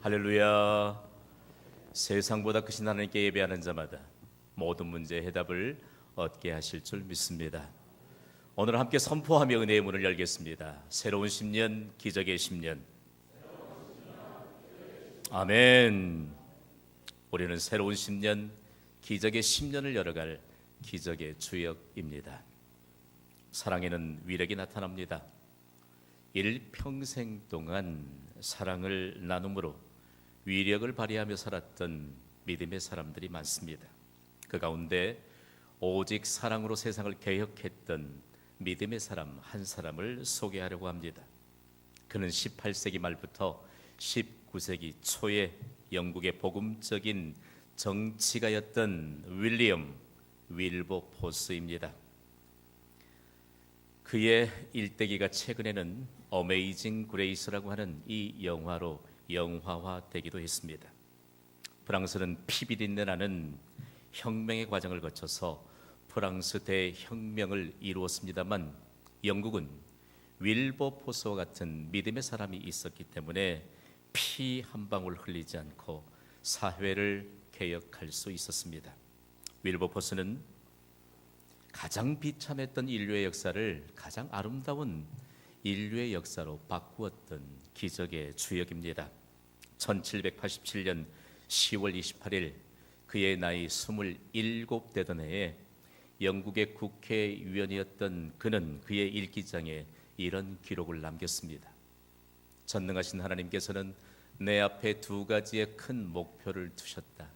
할렐루야. 세상보다 크신 하나님께 예배하는 자마다 모든 문제의 해답을 얻게 하실 줄 믿습니다. 오늘 함께 선포하며 은혜의 문을 열겠습니다. 새로운 10년, 기적의 10년. 아멘. 우리는 새로운 10년, 기적의 10년을 열어갈 기적의 주역입니다. 사랑에는 위력이 나타납니다. 일평생 동안 사랑을 나눔으로 위력을 발휘하며 살았던 믿음의 사람들이 많습니다. 그 가운데 오직 사랑으로 세상을 개혁했던 믿음의 사람 한 사람을 소개하려고 합니다. 그는 18세기 말부터 19세기 초에 영국의 복음적인 정치가였던 윌리엄 윌버포스입니다. 그의 일대기가 최근에는 어메이징 그레이스라고 하는 이 영화로 영화화되기도 했습니다. 프랑스는 피비린내 나는 혁명의 과정을 거쳐서 프랑스 대혁명을 이루었습니다만 영국은 윌버포스와 같은 믿음의 사람이 있었기 때문에 피 한 방울 흘리지 않고 사회를 개혁할 수 있었습니다. 윌버포스는 가장 비참했던 인류의 역사를 가장 아름다운 인류의 역사로 바꾸었던 기적의 주역입니다. 1787년 10월 28일 그의 나이 27되던 해에 영국의 국회의원이었던 그는 그의 일기장에 이런 기록을 남겼습니다. 전능하신 하나님께서는 내 앞에 두 가지의 큰 목표를 두셨다.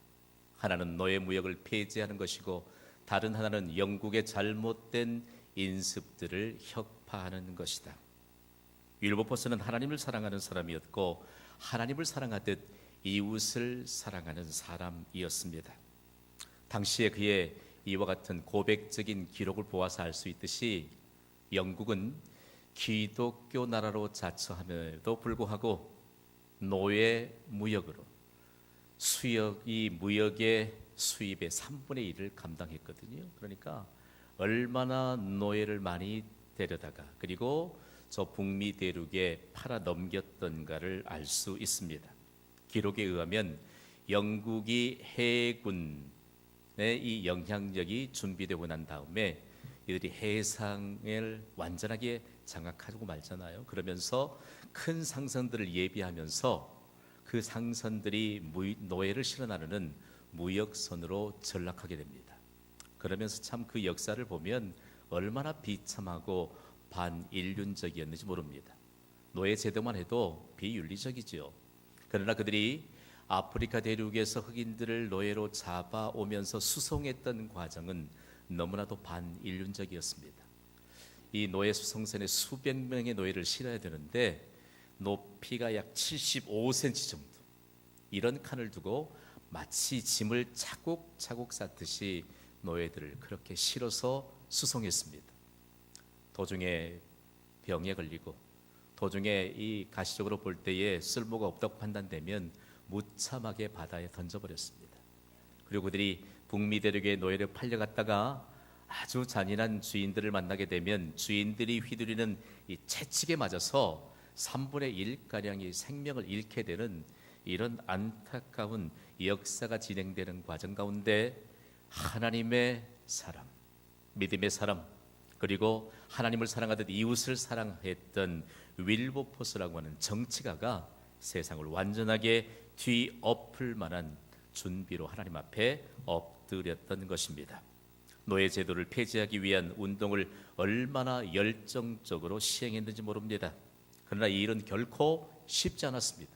하나는 노예 무역을 폐지하는 것이고 다른 하나는 영국의 잘못된 인습들을 혁파하는 것이다. 윌버포스는 하나님을 사랑하는 사람이었고 하나님을 사랑하듯 이웃을 사랑하는 사람이었습니다. 당시에 그의 이와 같은 고백적인 기록을 보아서 알 수 있듯이 영국은 기독교 나라로 자처함에도 불구하고 노예 무역으로 이 무역의 수입의 3분의 1을 감당했거든요. 그러니까 얼마나 노예를 많이 데려다가 그리고 저 북미 대륙에 팔아 넘겼던가를 알 수 있습니다. 기록에 의하면 영국이 해군의 이 영향력이 준비되고 난 다음에 이들이 해상을 완전하게 장악하고 말잖아요. 그러면서 큰 상선들을 예비하면서 그 상선들이 노예를 실어 나르는 무역선으로 전락하게 됩니다. 그러면서 참 그 역사를 보면 얼마나 비참하고 반인륜적이었는지 모릅니다. 노예 제도만 해도 비윤리적이지요. 그러나 그들이 아프리카 대륙에서 흑인들을 노예로 잡아오면서 수송했던 과정은 너무나도 반인륜적이었습니다. 이 노예 수송선에 수백 명의 노예를 실어야 되는데 높이가 약 75cm 정도 이런 칸을 두고 마치 짐을 차곡차곡 쌓듯이 노예들을 그렇게 실어서 수송했습니다. 도중에 병에 걸리고 도중에 이 가시적으로 볼 때에 쓸모가 없다고 판단되면 무참하게 바다에 던져버렸습니다. 그리고 그들이 북미 대륙의 노예를 팔려갔다가 아주 잔인한 주인들을 만나게 되면 주인들이 휘두르는 이 채찍에 맞아서 3분의 1가량이 생명을 잃게 되는 이런 안타까운 역사가 진행되는 과정 가운데 하나님의 사람, 믿음의 사람, 그리고 하나님을 사랑하듯 이웃을 사랑했던 윌버포스라고 하는 정치가가 세상을 완전하게 뒤엎을 만한 준비로 하나님 앞에 엎드렸던 것입니다. 노예 제도를 폐지하기 위한 운동을 얼마나 열정적으로 시행했는지 모릅니다. 그러나 이 일은 결코 쉽지 않았습니다.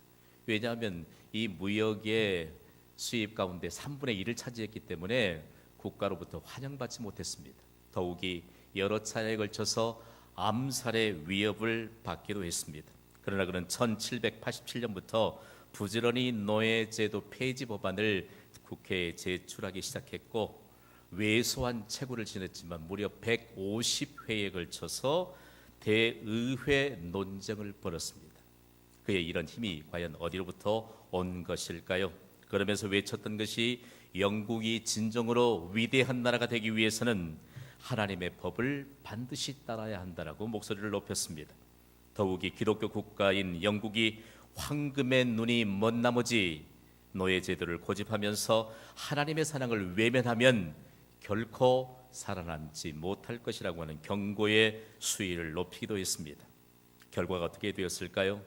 왜냐하면 이 무역의 수입 가운데 3분의 1을 차지했기 때문에 국가로부터 환영받지 못했습니다. 더욱이 여러 차례에 걸쳐서 암살의 위협을 받기도 했습니다. 그러나 그는 1787년부터 부지런히 노예제도 폐지 법안을 국회에 제출하기 시작했고 왜소한 체구를 지냈지만 무려 150회에 걸쳐서 대의회 논쟁을 벌였습니다. 그의 이런 힘이 과연 어디로부터 온 것일까요? 그러면서 외쳤던 것이 영국이 진정으로 위대한 나라가 되기 위해서는 하나님의 법을 반드시 따라야 한다라고 목소리를 높였습니다. 더욱이 기독교 국가인 영국이 황금의 눈이 먼 나머지 노예 제도를 고집하면서 하나님의 사랑을 외면하면 결코 살아남지 못할 것이라고 하는 경고의 수위를 높이기도 했습니다. 결과가 어떻게 되었을까요?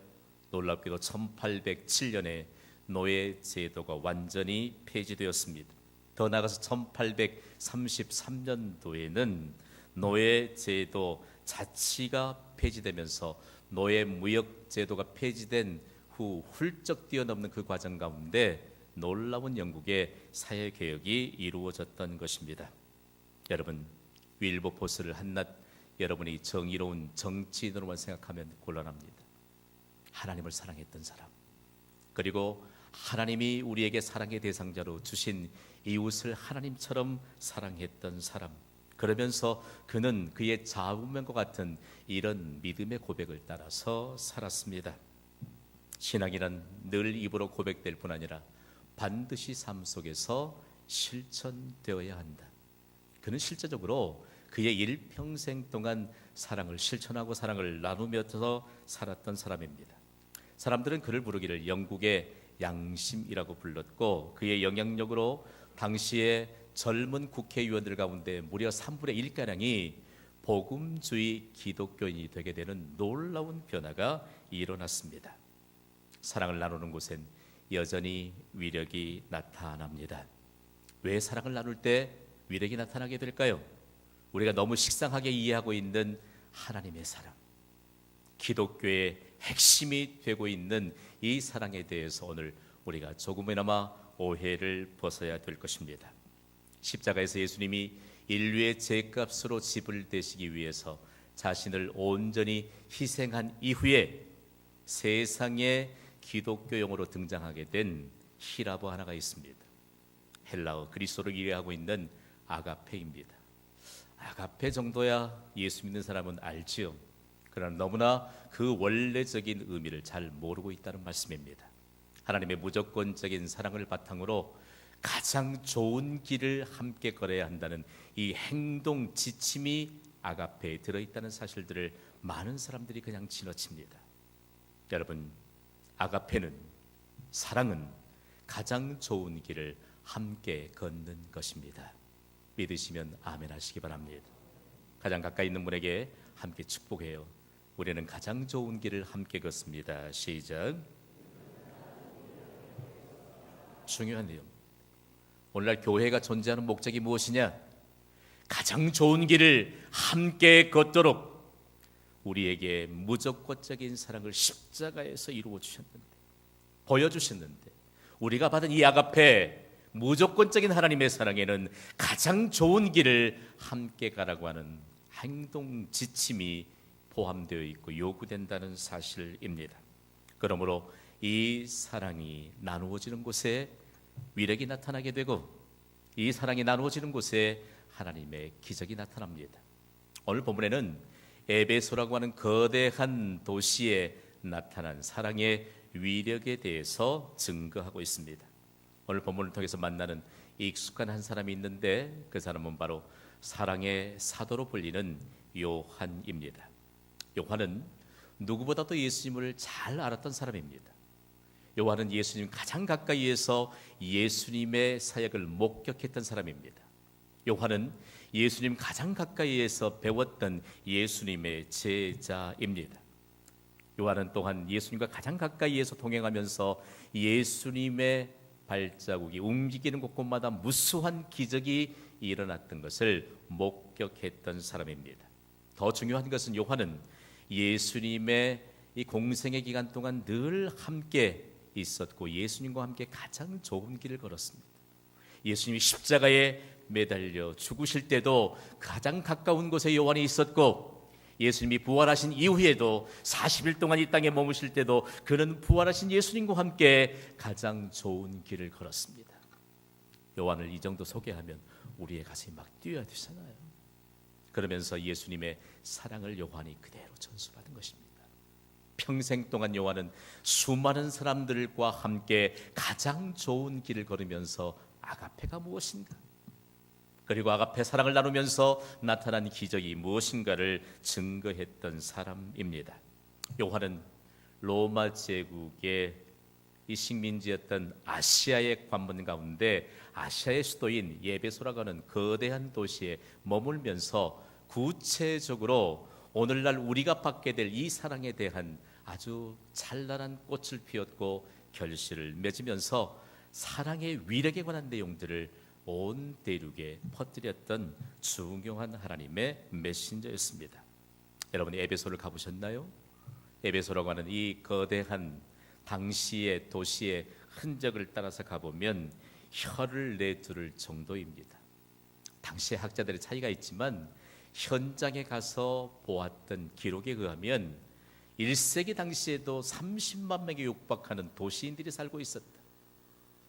놀랍게도 1807년에 노예 제도가 완전히 폐지되었습니다. 더 나아가서 1833년도에는 노예 제도 자치가 폐지되면서 노예 무역 제도가 폐지된 후 훌쩍 뛰어넘는 그 과정 가운데 놀라운 영국의 사회 개혁이 이루어졌던 것입니다. 여러분, 윌버포스를 한낱 여러분이 정의로운 정치인으로만 생각하면 곤란합니다. 하나님을 사랑했던 사람, 그리고 하나님이 우리에게 사랑의 대상자로 주신 이웃을 하나님처럼 사랑했던 사람, 그러면서 그는 그의 자아분명과 같은 이런 믿음의 고백을 따라서 살았습니다. 신앙이란 늘 입으로 고백될 뿐 아니라 반드시 삶 속에서 실천되어야 한다. 그는 실제적으로 그의 일평생 동안 사랑을 실천하고 사랑을 나누면서 살았던 사람입니다. 사람들은 그를 부르기를 영국의 양심이라고 불렀고, 그의 영향력으로 당시에 젊은 국회의원들 가운데 무려 3분의 1가량이 복음주의 기독교인이 되게 되는 놀라운 변화가 일어났습니다. 사랑을 나누는 곳엔 여전히 위력이 나타납니다. 왜 사랑을 나눌 때 위력이 나타나게 될까요? 우리가 너무 식상하게 이해하고 있는 하나님의 사랑, 기독교의 핵심이 되고 있는 이 사랑에 대해서 오늘 우리가 조금이나마 오해를 벗어야 될 것입니다. 십자가에서 예수님이 인류의 죄값으로 지불되시기 위해서 자신을 온전히 희생한 이후에 세상에 기독교용어로 등장하게 된 히라보 하나가 있습니다. 헬라어 그리스도를 이해하고 있는 아가페입니다. 아가페 정도야 예수 믿는 사람은 알지요. 그러나 너무나 그 원래적인 의미를 잘 모르고 있다는 말씀입니다. 하나님의 무조건적인 사랑을 바탕으로 가장 좋은 길을 함께 걸어야 한다는 이 행동 지침이 아가페에 들어있다는 사실들을 많은 사람들이 그냥 지나칩니다. 여러분, 아가페는, 사랑은 가장 좋은 길을 함께 걷는 것입니다. 믿으시면 아멘 하시기 바랍니다. 가장 가까이 있는 분에게 함께 축복해요. 우리는 가장 좋은 길을 함께 걷습니다. 시작. 중요한 내용. 오늘날 교회가 존재하는 목적이 무엇이냐? 가장 좋은 길을 함께 걷도록 우리에게 무조건적인 사랑을 십자가에서 이루어 주셨는데, 보여주셨는데, 우리가 받은 이 아가페 무조건적인 하나님의 사랑에는 가장 좋은 길을 함께 가라고 하는 행동 지침이 포함되어 있고 요구된다는 사실입니다. 그러므로 이 사랑이 나누어지는 곳에 위력이 나타나게 되고, 이 사랑이 나누어지는 곳에 하나님의 기적이 나타납니다. 오늘 본문에는 에베소라고 하는 거대한 도시에 나타난 사랑의 위력에 대해서 증거하고 있습니다. 오늘 본문을 통해서 만나는 익숙한 한 사람이 있는데, 그 사람은 바로 사랑의 사도로 불리는 요한입니다. 요한은 누구보다도 예수님을 잘 알았던 사람입니다. 요한은 예수님 가장 가까이에서 예수님의 사역을 목격했던 사람입니다. 요한은 예수님 가장 가까이에서 배웠던 예수님의 제자입니다. 요한은 또한 예수님과 가장 가까이에서 동행하면서 예수님의 발자국이 움직이는 곳곳마다 무수한 기적이 일어났던 것을 목격했던 사람입니다. 더 중요한 것은 요한은 예수님의 이 공생의 기간 동안 늘 함께 있었고 예수님과 함께 가장 좋은 길을 걸었습니다. 예수님이 십자가에 매달려 죽으실 때도 가장 가까운 곳에 요한이 있었고, 예수님이 부활하신 이후에도 40일 동안 이 땅에 머무실 때도 그는 부활하신 예수님과 함께 가장 좋은 길을 걸었습니다. 요한을 이 정도 소개하면 우리의 가슴이 막 뛰어야 되잖아요. 그러면서 예수님의 사랑을 요한이 그대로 전수받은 것입니다. 평생 동안 요한은 수많은 사람들과 함께 가장 좋은 길을 걸으면서 아가페가 무엇인가, 그리고 아가페 사랑을 나누면서 나타난 기적이 무엇인가를 증거했던 사람입니다. 요한은 로마 제국의 이 식민지였던 아시아의 관문 가운데 아시아의 수도인 에베소라고 하는 거대한 도시에 머물면서 구체적으로 오늘날 우리가 받게 될 이 사랑에 대한 아주 찬란한 꽃을 피웠고 결실을 맺으면서 사랑의 위력에 관한 내용들을 온 대륙에 퍼뜨렸던 중요한 하나님의 메신저였습니다. 여러분 에베소를 가보셨나요? 에베소라고 하는 이 거대한 당시의 도시의 흔적을 따라서 가보면 혀를 내두를 정도입니다. 당시의 학자들의 차이가 있지만 현장에 가서 보았던 기록에 의하면 1세기 당시에도 30만 명에 육박하는 도시인들이 살고 있었다.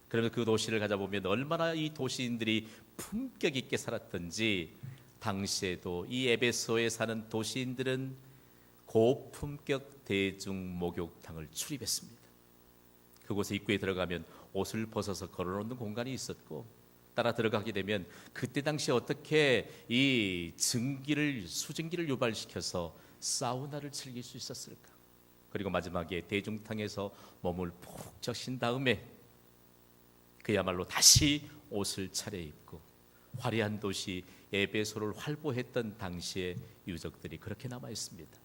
그러면 그 도시를 가져보면 얼마나 이 도시인들이 품격 있게 살았던지 당시에도 이 에베소에 사는 도시인들은 고품격 대중 목욕탕을 출입했습니다. 그곳에 입구에 들어가면 옷을 벗어서 걸어놓는 공간이 있었고 따라 들어가게 되면 그때 당시 어떻게 이 수증기를 유발시켜서 사우나를 즐길 수 있었을까? 그리고 마지막에 대중탕에서 몸을 푹 적신 다음에 그야말로 다시 옷을 차려입고 화려한 도시 에베소를 활보했던 당시의 유적들이 그렇게 남아 있습니다.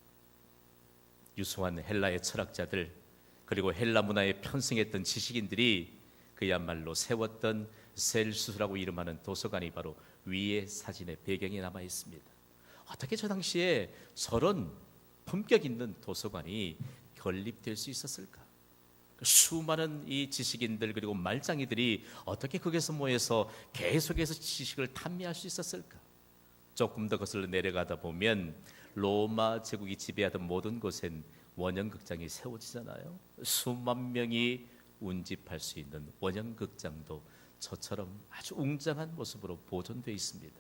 유수한 헬라의 철학자들 그리고 헬라 문화에 편승했던 지식인들이 그야말로 세웠던 셀수스라고 이름하는 도서관이 바로 위의 사진의 배경에 남아 있습니다. 어떻게 저 당시에 저런 품격 있는 도서관이 건립될 수 있었을까? 수많은 이 지식인들 그리고 말짱이들이 어떻게 거기서 모여서 계속해서 지식을 탐미할 수 있었을까? 조금 더 거슬러 내려가다 보면 로마 제국이 지배하던 모든 곳엔 원형극장이 세워지잖아요. 수만 명이 운집할 수 있는 원형극장도 저처럼 아주 웅장한 모습으로 보존되어 있습니다.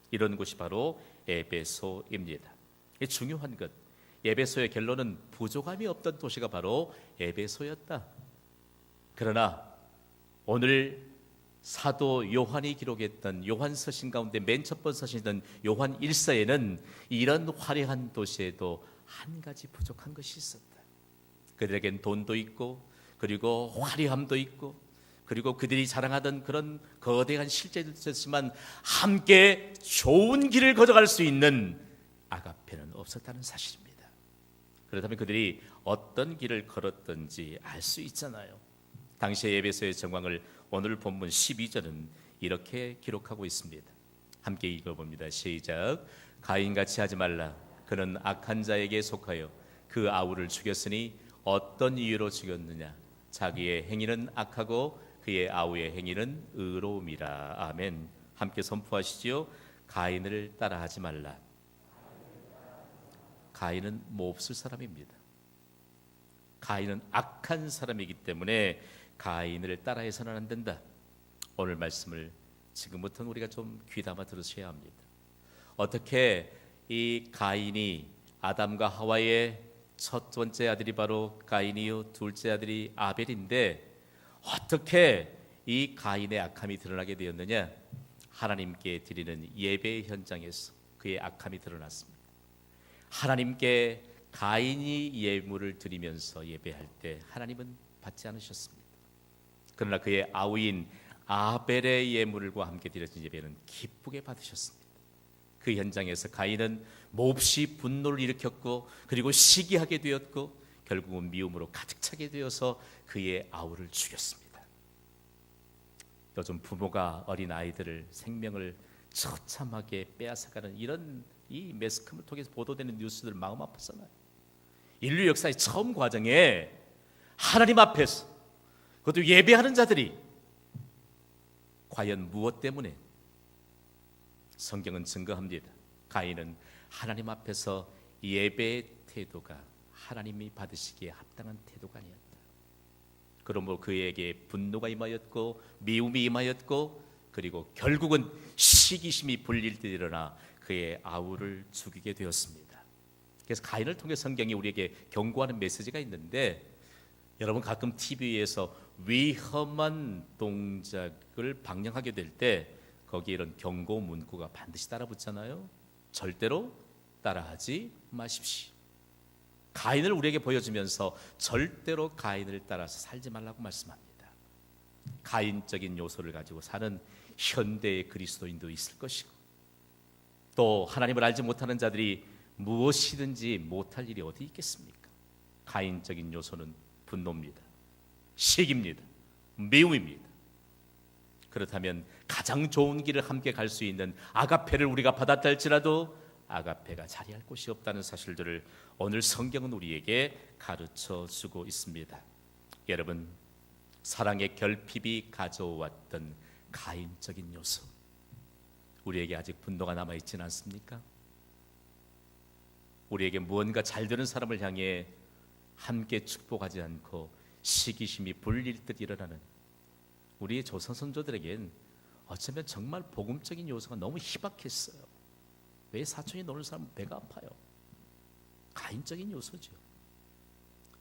이런 곳이 바로 에베소입니다. 중요한 것, 에베소의 결론은 부족함이 없던 도시가 바로 에베소였다. 그러나 오늘 사도 요한이 기록했던 요한서신 가운데 맨 첫 번째 서신이던 요한 1서에는 이런 화려한 도시에도 한 가지 부족한 것이 있었다. 그들에겐 돈도 있고 그리고 화려함도 있고 그리고 그들이 자랑하던 그런 거대한 실제도 있었지만 함께 좋은 길을 걸어갈 수 있는 아가페는 없었다는 사실입니다. 그렇다면 그들이 어떤 길을 걸었던지 알 수 있잖아요. 당시의 에베소의 정황을 오늘 본문 12절은 이렇게 기록하고 있습니다. 함께 읽어봅니다. 시작. 가인같이 하지 말라. 그는 악한 자에게 속하여 그 아우를 죽였으니 어떤 이유로 죽였느냐? 자기의 행위는 악하고 그의 아우의 행위는 의로움이라. 아멘. 함께 선포하시지요. 가인을 따라하지 말라. 가인은 몹쓸 사람입니다. 가인은 악한 사람이기 때문에 가인을 따라해서는 안 된다. 오늘 말씀을 지금부터는 우리가 좀 귀담아 들으셔야 합니다. 어떻게 이 가인이 아담과 하와의 첫 번째 아들이 바로 가인이요 둘째 아들이 아벨인데 어떻게 이 가인의 악함이 드러나게 되었느냐? 하나님께 드리는 예배 현장에서 그의 악함이 드러났습니다. 하나님께 가인이 예물을 드리면서 예배할 때 하나님은 받지 않으셨습니다. 그러나 그의 아우인 아벨의 예물과 함께 드려진 예배는 기쁘게 받으셨습니다. 그 현장에서 가인은 몹시 분노를 일으켰고 그리고 시기하게 되었고 결국은 미움으로 가득 차게 되어서 그의 아우를 죽였습니다. 요즘 부모가 어린 아이들을 생명을 처참하게 빼앗아가는 이런 이 매스컴을 통해서 보도되는 뉴스들 마음 아프잖아요. 인류 역사의 처음 과정에 하나님 앞에서 그것도 예배하는 자들이 과연 무엇 때문에? 성경은 증거합니다. 가인은 하나님 앞에서 예배의 태도가 하나님이 받으시기에 합당한 태도가 아니었다. 그러므로 그에게 분노가 임하였고 미움이 임하였고 그리고 결국은 시기심이 불릴 때 일어나 그의 아우를 죽이게 되었습니다. 그래서 가인을 통해 성경이 우리에게 경고하는 메시지가 있는데 여러분 가끔 TV에서 위험한 동작을 방영하게 될 때 거기에 이런 경고 문구가 반드시 따라 붙잖아요. 절대로 따라하지 마십시오. 가인을 우리에게 보여주면서 절대로 가인을 따라서 살지 말라고 말씀합니다. 가인적인 요소를 가지고 사는 현대의 그리스도인도 있을 것이고, 또 하나님을 알지 못하는 자들이 무엇이든지 못할 일이 어디 있겠습니까? 가인적인 요소는 분노입니다. 시기입니다. 미움입니다. 그렇다면 가장 좋은 길을 함께 갈 수 있는 아가페를 우리가 받았다 할지라도 아가페가 자리할 곳이 없다는 사실들을 오늘 성경은 우리에게 가르쳐 주고 있습니다. 여러분, 사랑의 결핍이 가져왔던 가인적인 요소, 우리에게 아직 분노가 남아있지는 않습니까? 우리에게 무언가 잘 되는 사람을 향해 함께 축복하지 않고 시기심이 불릴 듯 일어나는 우리의 조상선조들에겐 어쩌면 정말 복음적인 요소가 너무 희박했어요. 왜 사촌이 노는 사람은 배가 아파요? 가인적인 요소죠.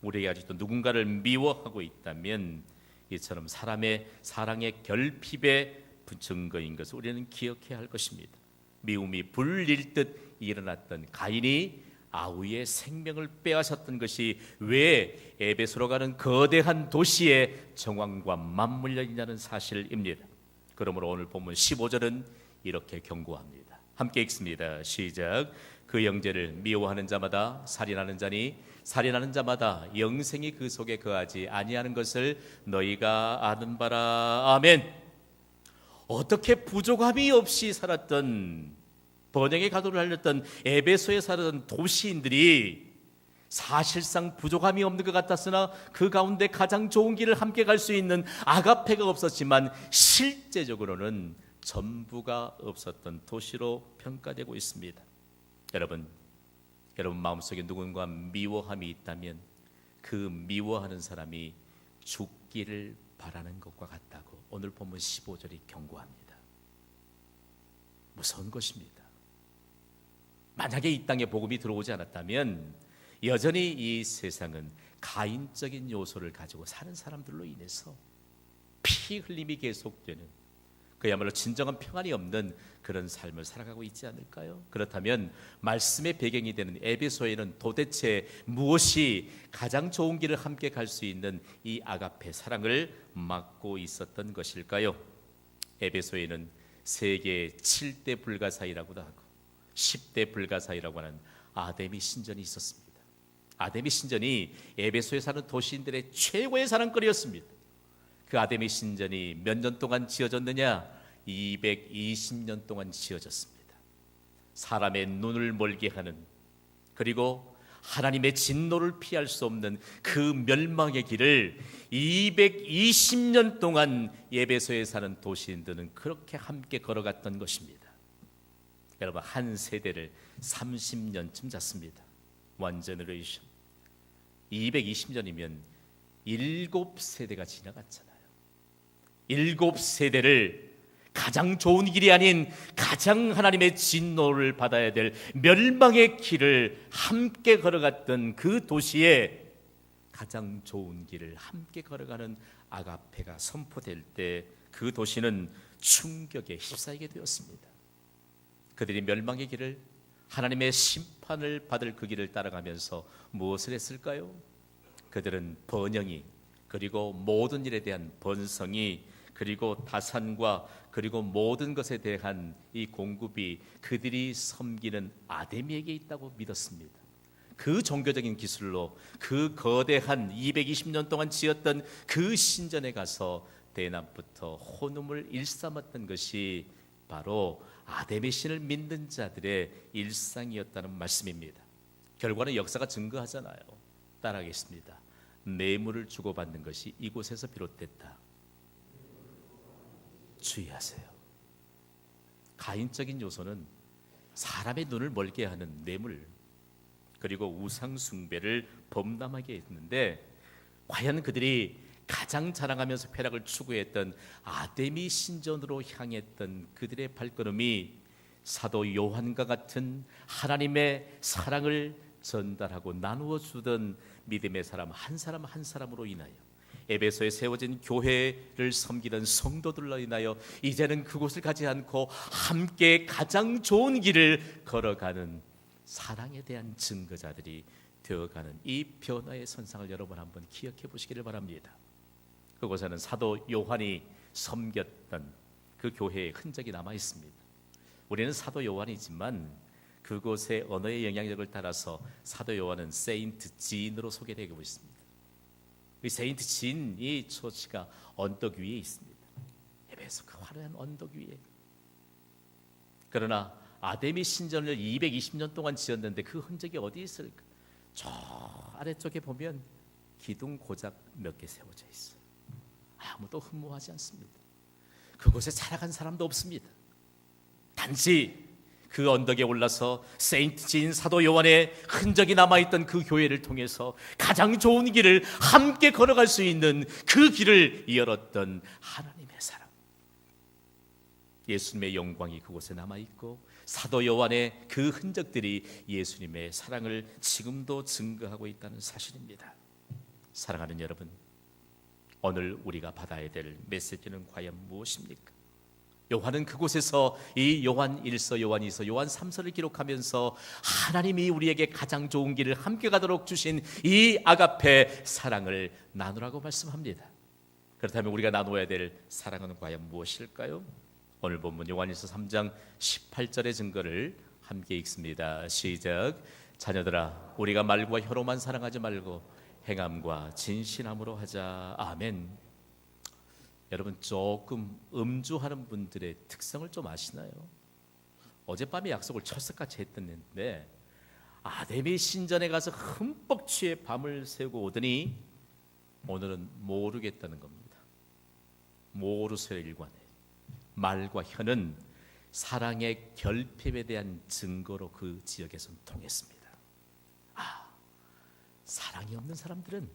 우리에게 아직도 누군가를 미워하고 있다면 이처럼 사람의 사랑의 결핍의 증거인 것을 우리는 기억해야 할 것입니다. 미움이 불릴 듯 일어났던 가인이 아우의 생명을 빼앗았던 것이 왜 에베소로 가는 거대한 도시의 정황과 맞물려 있냐는 사실입니다. 그러므로 오늘 본문 15절은 이렇게 경고합니다. 함께 읽습니다. 시작. 그 형제를 미워하는 자마다 살인하는 자니 살인하는 자마다 영생이 그 속에 거하지 아니하는 것을 너희가 아는 바라. 아멘. 어떻게 부족함이 없이 살았던, 번영의 가도를 달렸던 에베소에 살았던 도시인들이 사실상 부족함이 없는 것 같았으나 그 가운데 가장 좋은 길을 함께 갈 수 있는 아가페가 없었지만 실제적으로는 전부가 없었던 도시로 평가되고 있습니다. 여러분 마음속에 누군가 미워함이 있다면 그 미워하는 사람이 죽기를 바라는 것과 같다고 오늘 본문 15절이 경고합니다. 무서운 것입니다. 만약에 이 땅에 복음이 들어오지 않았다면 여전히 이 세상은 가인적인 요소를 가지고 사는 사람들로 인해서 피 흘림이 계속되는, 그야말로 진정한 평안이 없는 그런 삶을 살아가고 있지 않을까요? 그렇다면 말씀의 배경이 되는 에베소에는 도대체 무엇이 가장 좋은 길을 함께 갈 수 있는 이 아가페 사랑을 막고 있었던 것일까요? 에베소에는 세계 7대 불가사의라고도 하고 10대 불가사의라고 하는 아데미 신전이 있었습니다. 아데미 신전이 에베소에 사는 도시인들의 최고의 사랑거리였습니다. 그 아데미 신전이 몇 년 동안 지어졌느냐? 220년 동안 지어졌습니다. 사람의 눈을 멀게 하는, 그리고 하나님의 진노를 피할 수 없는 그 멸망의 길을 220년 동안 에베소에 사는 도시인들은 그렇게 함께 걸어갔던 것입니다. 여러분, 한 세대를 30년쯤 잤습니다. One generation. 220년이면 7세대가 지나갔잖아요. 7세대를 가장 좋은 길이 아닌 가장 하나님의 진노를 받아야 될 멸망의 길을 함께 걸어갔던 그 도시에 가장 좋은 길을 함께 걸어가는 아가페가 선포될 때 그 도시는 충격에 휩싸이게 되었습니다. 그들이 멸망의 길을, 하나님의 심판을 받을 그 길을 따라가면서 무엇을 했을까요? 그들은 번영이, 그리고 모든 일에 대한 번성이, 그리고 다산과 그리고 모든 것에 대한 이 공급이 그들이 섬기는 아데미에게 있다고 믿었습니다. 그 종교적인 기술로 그 거대한 220년 동안 지었던 그 신전에 가서 대낮부터 혼음을 일삼았던 것이 바로 아데미 신을 믿는 자들의 일상이었다는 말씀입니다. 결과는 역사가 증거하잖아요. 따라하겠습니다. 뇌물을 주고받는 것이 이곳에서 비롯됐다. 주의하세요. 가인적인 요소는 사람의 눈을 멀게 하는 뇌물, 그리고 우상 숭배를 범람하게 했는데, 과연 그들이 가장 자랑하면서 쾌락을 추구했던 아데미 신전으로 향했던 그들의 발걸음이 사도 요한과 같은 하나님의 사랑을 전달하고 나누어 주던 믿음의 사람 한 사람으로 인하여, 에베소에 세워진 교회를 섬기는 성도들로 인하여 이제는 그곳을 가지 않고 함께 가장 좋은 길을 걸어가는 사랑에 대한 증거자들이 되어가는 이 변화의 선상을 여러분 한번 기억해 보시기를 바랍니다. 그곳에는 사도 요한이 섬겼던 그 교회의 흔적이 남아 있습니다. 우리는 사도 요한이지만 그곳의 언어의 영향력을 따라서 사도 요한은 세인트 진으로 소개되고 있습니다. 이 세인트 진 이 처치가 언덕 위에 있습니다. 에베소 그 화려한 언덕 위에. 그러나 아데미 신전을 220년 동안 지었는데 그 흔적이 어디 있을까? 저 아래쪽에 보면 기둥 고작 몇 개 세워져 있어요. 아무도 흠모하지 않습니다. 그곳에 살아간 사람도 없습니다. 단지 그 언덕에 올라서 세인트 진 사도 요한의 흔적이 남아있던 그 교회를 통해서 가장 좋은 길을 함께 걸어갈 수 있는 그 길을 열었던 하나님의 사랑, 예수님의 영광이 그곳에 남아있고 사도 요한의 그 흔적들이 예수님의 사랑을 지금도 증거하고 있다는 사실입니다. 사랑하는 여러분, 오늘 우리가 받아야 될 메시지는 과연 무엇입니까? 요한은 그곳에서 이 요한 1서, 요한 2서, 요한 3서를 기록하면서 하나님이 우리에게 가장 좋은 길을 함께 가도록 주신 이 아가페 사랑을 나누라고 말씀합니다. 그렇다면 우리가 나누어야 될 사랑은 과연 무엇일까요? 오늘 본문 요한일서 3장 18절의 증거를 함께 읽습니다. 시작. 자녀들아, 우리가 말과 혀로만 사랑하지 말고 행함과 진실함으로 하자. 아멘. 여러분, 조금 음주하는 분들의 특성을 좀 아시나요? 어젯밤에 약속을 철석같이 했던데 아데미 신전에 가서 흠뻑 취해 밤을 새고 오더니 오늘은 모르겠다는 겁니다. 모르쇠를 일관해. 말과 혀는 사랑의 결핍에 대한 증거로 그 지역에서 통했습니다. 사랑이 없는 사람들은,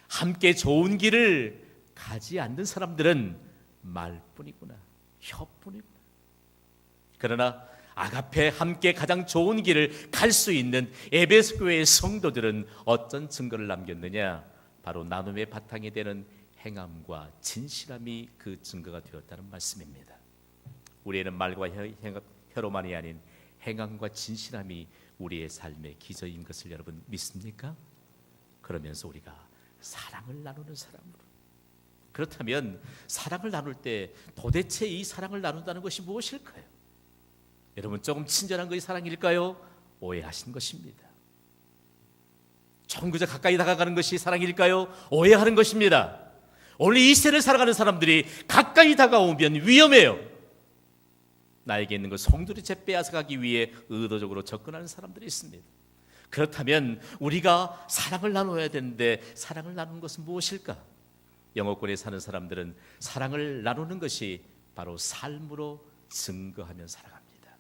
함께 좋은 길을 가지 않는 사람들은 말뿐이구나, 혀뿐이구나. 그러나 아가페 함께 가장 좋은 길을 갈 수 있는 에베소 교회의 성도들은 어떤 증거를 남겼느냐? 바로 나눔의 바탕이 되는 행함과 진실함이 그 증거가 되었다는 말씀입니다. 우리에는 말과 혀로만이 아닌 행함과 진실함이 우리의 삶의 기저인 것을 여러분 믿습니까? 그러면서 우리가 사랑을 나누는 사람으로, 그렇다면 사랑을 나눌 때 도대체 이 사랑을 나눈다는 것이 무엇일까요? 여러분, 조금 친절한 것이 사랑일까요? 오해하신 것입니다. 조금 그저 가까이 다가가는 것이 사랑일까요? 오해하는 것입니다. 오늘 이 세를 살아가는 사람들이 가까이 다가오면 위험해요. 나에게 있는 것 송두리째 빼앗아가기 위해 의도적으로 접근하는 사람들이 있습니다. 그렇다면 우리가 사랑을 나눠야 되는데 사랑을 나누는 것은 무엇일까? 영어권에 사는 사람들은 사랑을 나누는 것이 바로 삶으로 증거하며 살아갑니다.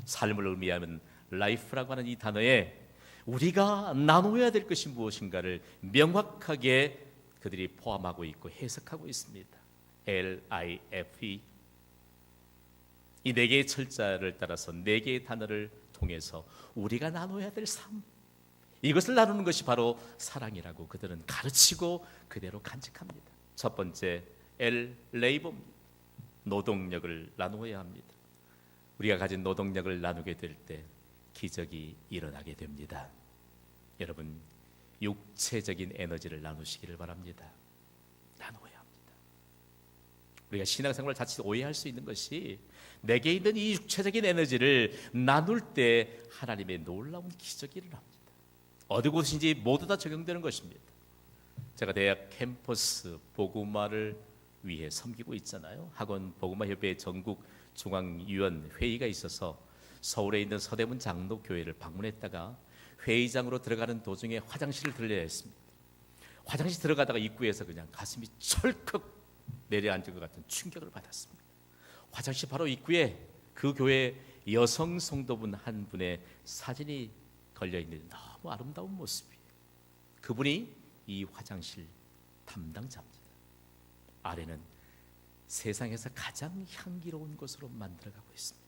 삶을 의미하는 life라고 하는 이 단어에 우리가 나눠야 될 것이 무엇인가를 명확하게 그들이 포함하고 있고 해석하고 있습니다. L-I-F-E. 이 네 개의 철자를 따라서 네 개의 단어를 통해서 우리가 나눠야 될 삶, 이것을 나누는 것이 바로 사랑이라고 그들은 가르치고 그대로 간직합니다. 첫 번째, L, 레이버입니다. 노동력을 나누어야 합니다. 우리가 가진 노동력을 나누게 될 때 기적이 일어나게 됩니다. 여러분, 육체적인 에너지를 나누시기를 바랍니다. 나누어야 합니다. 우리가 신앙생활을 자칫 오해할 수 있는 것이 내게 있는 이 육체적인 에너지를 나눌 때 하나님의 놀라운 기적이 일어납니다. 어디 곳인지 모두 다 적용되는 것입니다. 제가 대학 캠퍼스 복음화를 위해 섬기고 있잖아요. 학원 복음화협회 전국 중앙위원 회의가 있어서 서울에 있는 서대문 장로교회를 방문했다가 회의장으로 들어가는 도중에 화장실을 들려야 했습니다. 화장실 들어가다가 입구에서 그냥 가슴이 철컥 내려앉은 것 같은 충격을 받았습니다. 화장실 바로 입구에 그 교회 여성 성도분 한 분의 사진이 걸려있는 너무 아름다운 모습이에요. 그분이 이 화장실 담당자입니다. 아래는 세상에서 가장 향기로운 곳으로 만들어가고 있습니다.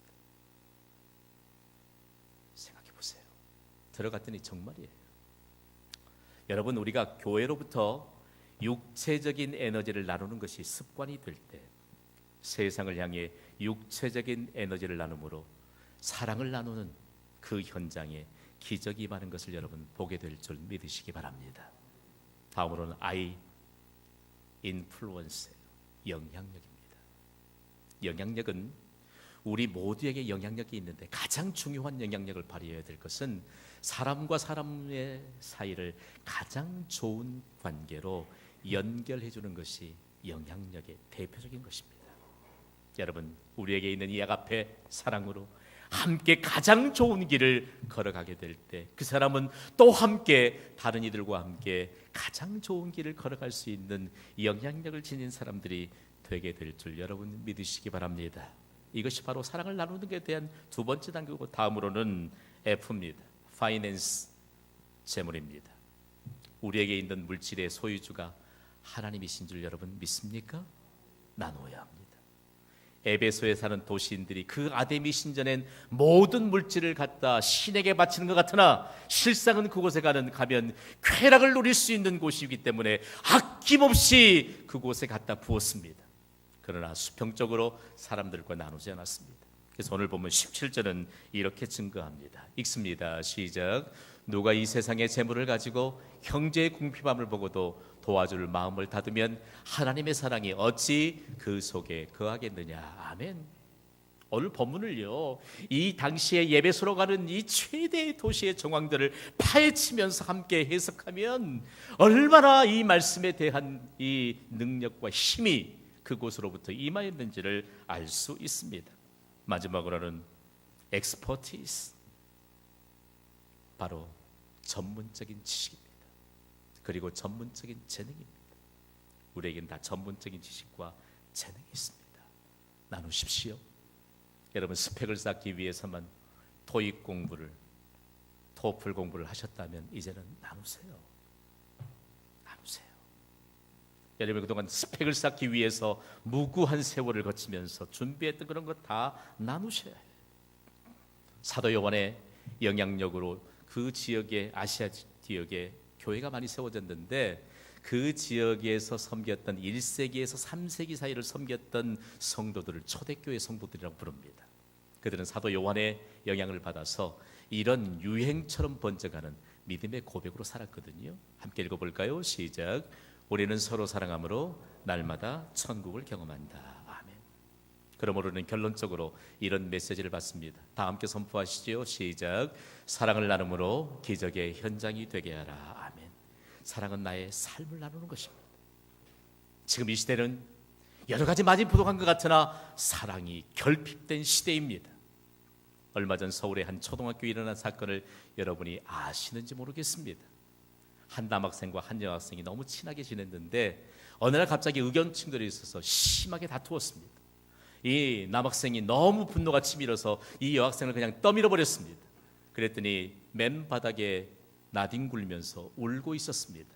생각해 보세요. 들어갔더니 정말이에요. 여러분, 우리가 교회로부터 육체적인 에너지를 나누는 것이 습관이 될 때 세상을 향해 육체적인 에너지를 나눔으로 사랑을 나누는 그 현장에 기적이 임하는 것을 여러분 보게 될 줄 믿으시기 바랍니다. 다음으로는 I 인플루언스, 영향력입니다. 영향력은 우리 모두에게 영향력이 있는데 가장 중요한 영향력을 발휘해야 될 것은 사람과 사람의 사이를 가장 좋은 관계로 연결해 주는 것이 영향력의 대표적인 것입니다. 여러분, 우리에게 있는 이 아가페 사랑으로 함께 가장 좋은 길을 걸어가게 될 때 그 사람은 또 함께 다른 이들과 함께 가장 좋은 길을 걸어갈 수 있는 영향력을 지닌 사람들이 되게 될 줄 여러분 믿으시기 바랍니다. 이것이 바로 사랑을 나누는 것에 대한 두 번째 단계고, 다음으로는 F입니다. 파이낸스, 재물입니다. 우리에게 있는 물질의 소유주가 하나님이신 줄 여러분 믿습니까? 나누어야 합니다. 에베소에 사는 도시인들이 그 아데미 신전엔 모든 물질을 갖다 신에게 바치는 것 같으나 실상은 그곳에 가면 쾌락을 누릴 수 있는 곳이기 때문에 아낌없이 그곳에 갖다 부었습니다. 그러나 수평적으로 사람들과 나누지 않았습니다. 그래서 오늘 보면 17절은 이렇게 증거합니다. 읽습니다. 시작. 누가 이 세상의 재물을 가지고 형제의 궁핍함을 보고도 도와줄 마음을 닫으면 하나님의 사랑이 어찌 그 속에 거하겠느냐. 아멘. 오늘 본문을요, 이 당시에 예배소로 가는 이 최대의 도시의 정황들을 파헤치면서 함께 해석하면 얼마나 이 말씀에 대한 이 능력과 힘이 그곳으로부터 임하였는지를 알 수 있습니다. 마지막으로는 엑스퍼티스, 바로 전문적인 지식입니다. 그리고 전문적인 재능입니다. 우리에게는 다 전문적인 지식과 재능이 있습니다. 나누십시오. 여러분, 스펙을 쌓기 위해서만 토익 공부를, 토플 공부를 하셨다면 이제는 나누세요. 나누세요. 여러분, 그동안 스펙을 쌓기 위해서 무구한 세월을 거치면서 준비했던 그런 것 다 나누셔야 해요. 사도 요한의 영향력으로 그 지역의, 아시아 지역에 교회가 많이 세워졌는데 그 지역에서 섬겼던 1세기에서 3세기 사이를 섬겼던 성도들을 초대교회 성도들이라고 부릅니다. 그들은 사도 요한의 영향을 받아서 이런 유행처럼 번져가는 믿음의 고백으로 살았거든요. 함께 읽어볼까요? 시작. 우리는 서로 사랑함으로 날마다 천국을 경험한다. 아멘. 그러므로는 결론적으로 이런 메시지를 받습니다. 다 함께 선포하시죠. 시작. 사랑을 나눔으로 기적의 현장이 되게 하라. 아멘. 사랑은 나의 삶을 나누는 것입니다. 지금 이 시대는 여러 가지 많이 부족한 것 같으나 사랑이 결핍된 시대입니다. 얼마 전 서울의 한 초등학교에 일어난 사건을 여러분이 아시는지 모르겠습니다. 한 남학생과 한 여학생이 너무 친하게 지냈는데 어느 날 갑자기 의견 충돌이 있어서 심하게 다투었습니다. 이 남학생이 너무 분노가 치밀어서 이 여학생을 그냥 떠밀어 버렸습니다. 그랬더니 맨바닥에 나뒹굴면서 울고 있었습니다.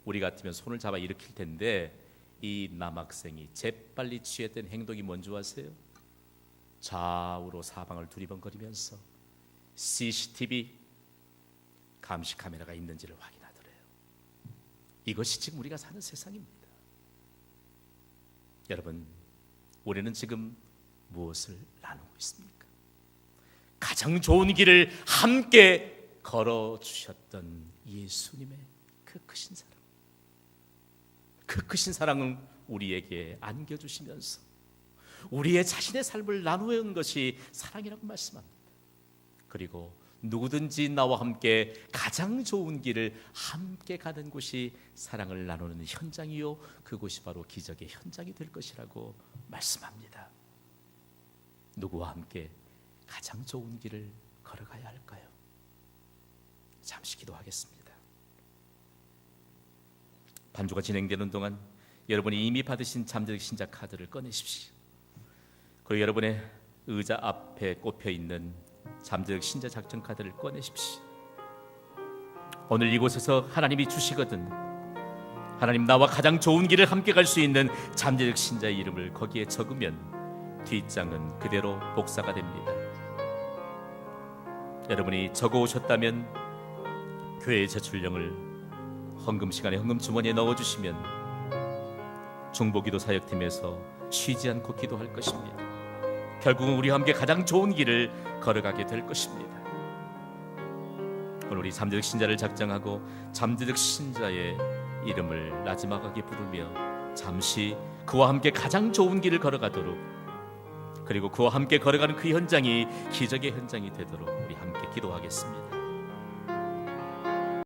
우리 같으면 손을 잡아 일으킬 텐데 이 남학생이 재빨리 취했던 행동이 뭔지 아세요? 좌우로 사방을 두리번거리면서 CCTV 감시 카메라가 있는지를 확인하더래요. 이것이 지금 우리가 사는 세상입니다. 여러분, 우리는 지금 무엇을 나누고 있습니까? 가장 좋은 길을 함께 걸어주셨던 예수님의 그 크신 사랑, 그 크신 사랑은 우리에게 안겨주시면서 우리의 자신의 삶을 나누는 것이 사랑이라고 말씀합니다. 그리고 누구든지 나와 함께 가장 좋은 길을 함께 가는 곳이 사랑을 나누는 현장이요, 그곳이 바로 기적의 현장이 될 것이라고 말씀합니다. 누구와 함께 가장 좋은 길을 걸어가야 할까요? 잠시 기도하겠습니다. 반주가 진행되는 동안 여러분이 이미 받으신 잠재적 신자 카드를 꺼내십시오. 그리고 여러분의 의자 앞에 꼽혀 있는 잠재적 신자 작전 카드를 꺼내십시오. 오늘 이곳에서 하나님이 주시거든, 하나님 나와 가장 좋은 길을 함께 갈 수 있는 잠재적 신자의 이름을 거기에 적으면 뒷장은 그대로 복사가 됩니다. 여러분이 적어 오셨다면 교회의 제출령을 헌금 시간에 헌금 주머니에 넣어주시면 중보기도 사역팀에서 쉬지 않고 기도할 것입니다. 결국은 우리와 함께 가장 좋은 길을 걸어가게 될 것입니다. 오늘 우리 잠재적 신자를 작정하고 잠재적 신자의 이름을 나지막하게 부르며 잠시 그와 함께 가장 좋은 길을 걸어가도록, 그리고 그와 함께 걸어가는 그 현장이 기적의 현장이 되도록 우리 함께 기도하겠습니다.